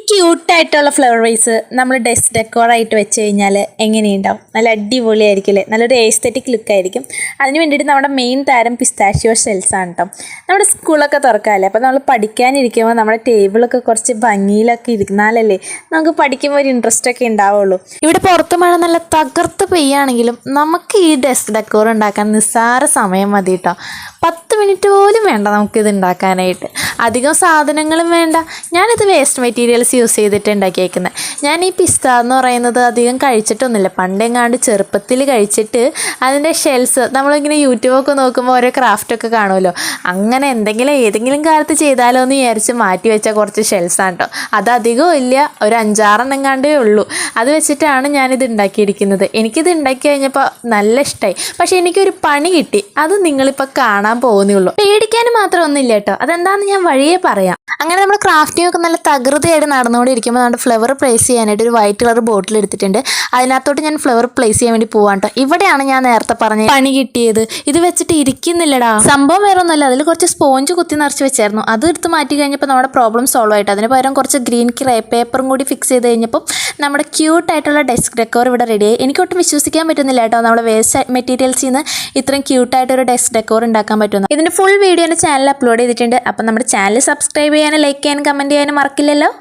ക്യൂട്ടായിട്ടുള്ള flower vase നമ്മൾ desk ഡെക്കോറായിട്ട് വെച്ച് കഴിഞ്ഞാൽ എങ്ങനെയുണ്ടാവും? നല്ല അടിപൊളിയായിരിക്കും അല്ലേ? നല്ലൊരു എസ്തെറ്റിക് ലുക്കായിരിക്കും. അതിന് വേണ്ടിയിട്ട് നമ്മുടെ മെയിൻ താരം പിസ്താഷ്യോ ഷെൽസാണ് കേട്ടോ. നമ്മുടെ സ്കൂളൊക്കെ തുറക്കാമല്ലേ, അപ്പോൾ നമ്മൾ പഠിക്കാനിരിക്കുമ്പോൾ നമ്മുടെ ടേബിളൊക്കെ കുറച്ച് ഭംഗിയിലൊക്കെ ഇരുന്നാലല്ലേ നമുക്ക് പഠിക്കുമ്പോൾ ഒരു ഇൻട്രസ്റ്റ് ഒക്കെ ഉണ്ടാവുള്ളൂ. ഇവിടെ പുറത്ത് മഴ നല്ല തകർത്ത് പെയ്യാണെങ്കിലും നമുക്ക് ഈ ഡെസ്ക് ഡെക്കോർ ഉണ്ടാക്കാൻ നിസ്സാര സമയം മതി കേട്ടോ. 10 മിനിറ്റ് പോലും വേണ്ട നമുക്കിത് ഉണ്ടാക്കാനായിട്ട്. അധികം സാധനങ്ങളും വേണ്ട. ഞാനിത് വേസ്റ്റ് മെറ്റീരിയൽസ് യൂസ് ചെയ്തിട്ട് ഉണ്ടാക്കിയേക്കുന്നത്. ഞാൻ ഈ പിസ്ത എന്ന് പറയുന്നത് അധികം കഴിച്ചിട്ടൊന്നുമില്ല. പണ്ടെങ്ങാണ്ട് ചെറുപ്പത്തിൽ കഴിച്ചിട്ട് അതിൻ്റെ ഷെൽസ് നമ്മളിങ്ങനെ യൂട്യൂബൊക്കെ നോക്കുമ്പോൾ ഓരോ ക്രാഫ്റ്റൊക്കെ കാണുമല്ലോ, അങ്ങനെ ഏതെങ്കിലും കാലത്ത് ചെയ്താലോ എന്ന് വിചാരിച്ച് മാറ്റി വെച്ച കുറച്ച് ഷെൽസാണ് കേട്ടോ. അതധികവും ഇല്ല, ഒരു 5-6 എണ്ണങ്ങാണ്ടേ ഉള്ളൂ. അത് വെച്ചിട്ടാണ് ഞാനിത് ഉണ്ടാക്കിയിരിക്കുന്നത്. എനിക്കിത് ഉണ്ടാക്കി കഴിഞ്ഞപ്പോൾ നല്ല ഇഷ്ടമായി. പക്ഷേ എനിക്കൊരു പണി കിട്ടി, അത് നിങ്ങളിപ്പോൾ കാണാൻ പോകുന്നേ ഉള്ളൂ. പേടിക്കാനും മാത്രം ഒന്നുമില്ല കേട്ടോ. അതെന്താണെന്ന് ഞാൻ വഴിയേ പറയാം. അങ്ങനെ നമ്മൾ ക്രാഫ്റ്റിംഗ് ഒക്കെ നല്ല തകൃതിയായിട്ട് നടന്നുകൊണ്ടിരിക്കുമ്പോൾ നമ്മുടെ ഫ്ലവർ പ്ലേസ് ചെയ്യാനായിട്ട് ഒരു വൈറ്റ് കളർ ബോട്ടിൽ എടുത്തിട്ടുണ്ട്. അതിനകത്തോട്ട് ഞാൻ ഫ്ലവർ പ്ലേസ് ചെയ്യാൻ വേണ്ടി പോവാൻ കേട്ടോ. ഇവിടെയാണ് ഞാൻ നേരത്തെ പറഞ്ഞ പണി കിട്ടിയത്. ഇത് വെച്ചിട്ട് ഇരിക്കുന്നില്ലടാ. സംഭവം വേറെ ഒന്നുമല്ല, അതിൽ കുറച്ച് സ്പോഞ്ച് കുത്തി നിറച്ച് വെച്ചായിരുന്നു. അത് എടുത്ത് മാറ്റി കഴിഞ്ഞപ്പോൾ നമ്മുടെ പ്രോബ്ലം സോൾവ് ആയിട്ട് അതിന് പകരം കുറച്ച് ഗ്രീൻ ക്രേ പേപ്പറും കൂടി ഫിക്സ് ചെയ്ത് കഴിഞ്ഞപ്പോൾ നമ്മുടെ ക്യൂട്ടായിട്ടുള്ള ഡെസ്ക് ഡെക്കോർ ഇവിടെ റെഡിയായി. എനിക്കൊട്ടും വിശ്വസിക്കാൻ പറ്റുന്നില്ല കേട്ടോ, നമ്മുടെ വേസ്റ്റ് മെറ്റീരിയൽസിൽ നിന്ന് ഇത്രയും ക്യൂട്ടായിട്ടൊരു ഡെസ്ക് ഡെക്കോർ ഉണ്ടാക്കാൻ പറ്റുന്നു. ഇതിൻ്റെ ഫുൾ വീഡിയോ എൻ്റെ ചാനലിൽ അപ്ലോഡ് ചെയ്തിട്ടുണ്ട്. അപ്പം നമ്മുടെ ചാനൽ സബ്സ്ക്രൈബ് ചെയ്യാനും ലൈക്ക് ചെയ്യാനും കമൻറ്റ് ചെയ്യാനും മറക്കില്ലല്ലോ.